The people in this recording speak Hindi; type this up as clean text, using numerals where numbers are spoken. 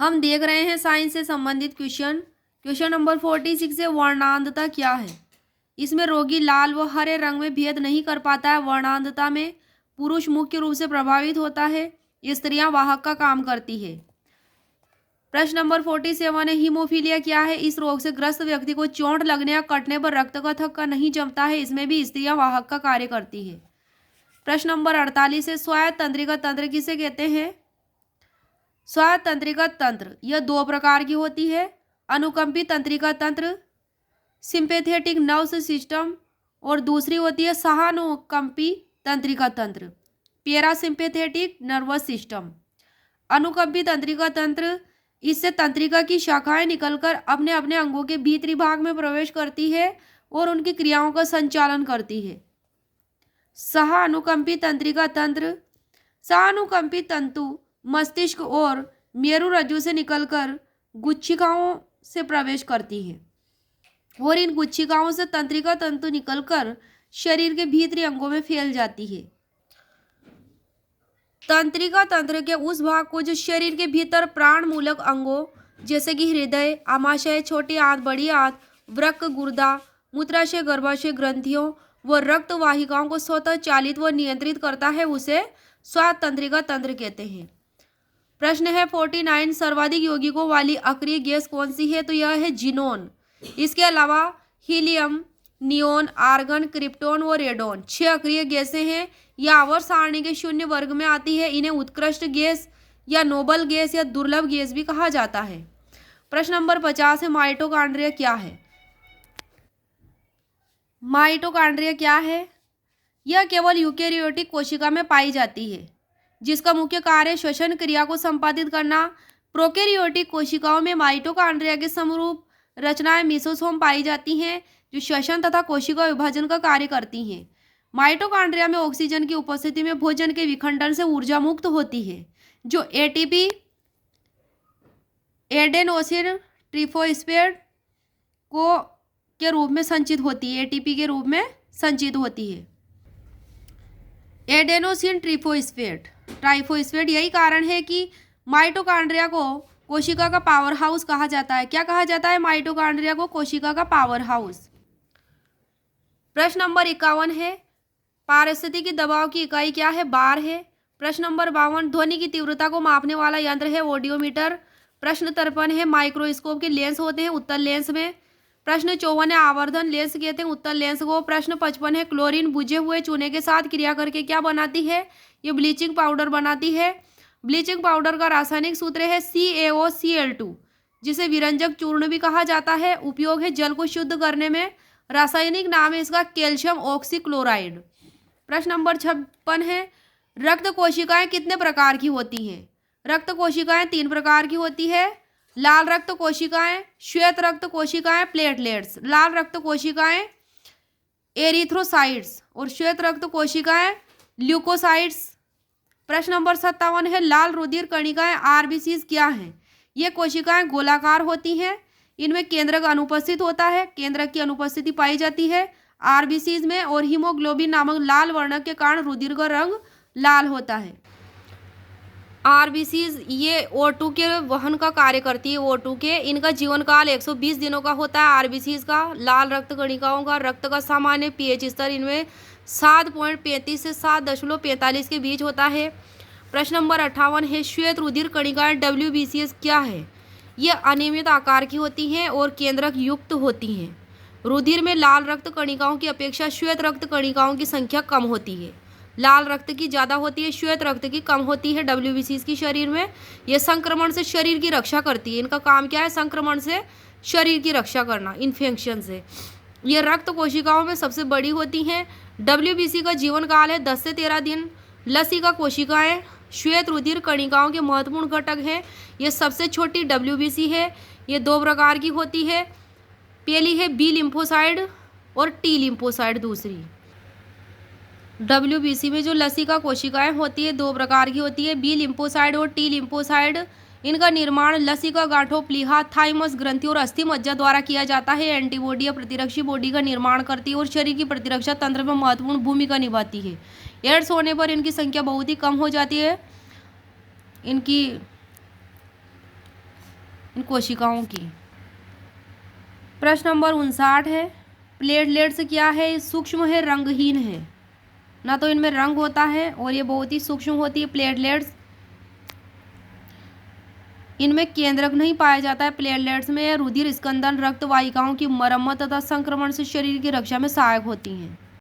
हम देख रहे हैं साइंस से संबंधित क्वेश्चन। क्वेश्चन नंबर 46 है, वर्णांधता क्या है। इसमें रोगी लाल व हरे रंग में भेद नहीं कर पाता है। वर्णांधता में पुरुष मुख्य रूप से प्रभावित होता है, स्त्रियां वाहक का काम करती है। प्रश्न नंबर 47 है, हीमोफीलिया क्या है। इस रोग से ग्रस्त व्यक्ति को चोट लगने या कटने पर रक्त का थक्का नहीं जमता है। इसमें भी स्त्रियां वाहक का कार्य करती है। प्रश्न नंबर 48 है, स्वायत्त तंत्रिका तंत्र किसे कहते हैं। स्वायत्त तंत्रिका तंत्र यह दो प्रकार की होती है। अनुकंपी तंत्रिका तंत्र सिंपैथेटिक नर्वस सिस्टम, और दूसरी होती है सहानुकंपी तंत्रिका तंत्र पैरासिम्पैथेटिक नर्वस सिस्टम। अनुकंपी तंत्रिका तंत्र, इससे तंत्रिका की शाखाएं निकलकर अपने अपने अंगों के भीतरी भाग में प्रवेश करती है और उनकी क्रियाओं का संचालन करती है। सहानुकंपी तंत्रिका तंत्र, सहानुकंपी तंतु मस्तिष्क और मेरुरज्जु से निकलकर गुच्छिकाओं से प्रवेश करती है और इन गुच्छिकाओं से तंत्रिका तंतु निकलकर शरीर के भीतरी अंगों में फैल जाती है। तंत्रिका तंत्र के उस भाग को जो शरीर के भीतर प्राण मूलक अंगों जैसे कि हृदय, आमाशय, छोटी आंत, बड़ी आंत, वृक्क, गुर्दा, मूत्राशय, गर्भाशय ग्रंथियों व रक्त वाहिकाओं को स्वतः चालित व नियंत्रित करता है, उसे स्वायत्त तंत्रिका तंत्र कहते हैं। प्रश्न है 49, सर्वाधिक यौगिकों वाली अक्रिय गैस कौन सी है। तो यह है जिनोन। इसके अलावा हीलियम, नियोन, आर्गन, क्रिप्टोन व रेडोन 6 अक्रिय गैसें हैं। यह आवर्त सारणी के शून्य वर्ग में आती है। इन्हें उत्कृष्ट गैस या नोबल गैस या दुर्लभ गैस भी कहा जाता है। प्रश्न नंबर 50 है, माइटोकॉन्ड्रिया क्या है। माइटोकॉन्ड्रिया क्या है। यह केवल यूकेरियोटिक कोशिका में पाई जाती है, जिसका मुख्य कार्य श्वसन क्रिया को संपादित करना। प्रोकैरियोटिक कोशिकाओं में माइटोकॉन्ड्रिया के समरूप रचनाएं मीसोसोम पाई जाती हैं, जो श्वसन तथा कोशिका विभाजन का कार्य करती हैं। माइटोकॉन्ड्रिया में ऑक्सीजन की उपस्थिति में भोजन के विखंडन से ऊर्जा मुक्त होती है, जो एटीपी एडेनोसिन ट्रिफोस्फेट को के रूप में संचित होती है। एटीपी के रूप में संचित होती है। एडेनोसिन ट्राइफोस्फेट यही कारण है कि माइटोकॉन्ड्रिया को कोशिका का पावर हाउस कहा जाता है। क्या कहा जाता है माइटोकॉन्ड्रिया को? कोशिका का पावर हाउस। प्रश्न नंबर 51 है, पारिस्थितिकी दबाव की इकाई क्या है? बार है। प्रश्न नंबर 52, ध्वनि की तीव्रता को मापने वाला यंत्र है ऑडियोमीटर। प्रश्न 53 है, माइक्रोस्कोप के लेंस होते हैं उत्तल लेंस में। प्रश्न 54 है, आवर्धन लेंस कहते हैं उत्तल लेंस को। प्रश्न 55 है, क्लोरीन बुझे हुए चूने के साथ क्रिया करके क्या बनाती है? ये ब्लीचिंग पाउडर बनाती है। ब्लीचिंग पाउडर का रासायनिक सूत्र है CaOCl2, जिसे विरंजक चूर्ण भी कहा जाता है। उपयोग है जल को शुद्ध करने में। रासायनिक नाम है इसका कैल्शियम ऑक्सीक्लोराइड। प्रश्न नंबर 56 है, रक्त कोशिकाएं कितने प्रकार की होती हैं? रक्त कोशिकाएं 3 प्रकार की होती है। लाल रक्त कोशिकाएं, श्वेत रक्त कोशिकाएं, प्लेटलेट्स। लाल रक्त कोशिकाएं एरिथ्रोसाइट्स और श्वेत रक्त कोशिकाएं ल्यूकोसाइट्स। प्रश्न नंबर 57 है, लाल रुधिर कणिकाएं आरबीसीज क्या हैं? ये कोशिकाएं गोलाकार होती हैं। इनमें केंद्रक अनुपस्थित होता है। केंद्रक की अनुपस्थिति पाई जाती है आरबीसीज में, और हीमोग्लोबिन नामक लाल वर्णक के कारण रुधिर का रंग लाल होता है। आरबीसीज ये O2 के वहन का कार्य करती है। O2 के, इनका जीवन काल 120 दिनों का होता है। आरबीसीज का, लाल रक्त कणिकाओं का रक्त का सामान्य पीएच स्तर इनमें 7.35 से 7.45 के बीच होता है। प्रश्न नंबर 58 है, श्वेत रुधिर कणिकाएं WBCs क्या है? ये अनियमित आकार की होती हैं और केंद्रक युक्त होती हैं। रुधिर में लाल रक्त कणिकाओं की अपेक्षा श्वेत रक्त कणिकाओं की संख्या कम होती है। लाल रक्त की ज़्यादा होती है, श्वेत रक्त की कम होती है WBCs की शरीर में। ये संक्रमण से शरीर की रक्षा करती है। इनका काम क्या है? संक्रमण से शरीर की रक्षा करना, इन्फेक्शन से। ये रक्त कोशिकाओं में सबसे बड़ी होती हैं। WBC का जीवन काल है 10 से 13 दिन। लसिका कोशिकाएं श्वेत रुधिर कणिकाओं के महत्वपूर्ण घटक हैं। ये सबसे छोटी WBC है। ये 2 प्रकार की होती है। पहली है बी लिम्फोसाइड और टी लिम्फोसाइड दूसरी। WBC में जो लसिका कोशिकाएं होती है 2 प्रकार की होती है, बी लिम्फोसाइड और टी लिम्फोसाइड। इनका निर्माण लसिका गांठों, प्लीहा, थाइमस ग्रंथि और अस्थि मज्जा द्वारा किया जाता है। एंटीबॉडी या प्रतिरक्षी बॉडी का निर्माण करती है और शरीर की प्रतिरक्षा तंत्र में महत्वपूर्ण भूमिका निभाती है। एड्स होने पर इनकी संख्या बहुत ही कम हो जाती है। इनकी इन कोशिकाओं की। प्रश्न नंबर 59 है, प्लेटलेट्स क्या है? सूक्ष्म है, रंगहीन है, ना तो इनमें रंग होता है और ये बहुत ही सूक्ष्म होती है प्लेटलेट्स। इनमें केंद्रक नहीं पाया जाता है। प्लेटलेट्स में रुधिर स्कंदन, रक्त वाहिकाओं की मरम्मत तथा संक्रमण से शरीर की रक्षा में सहायक होती हैं।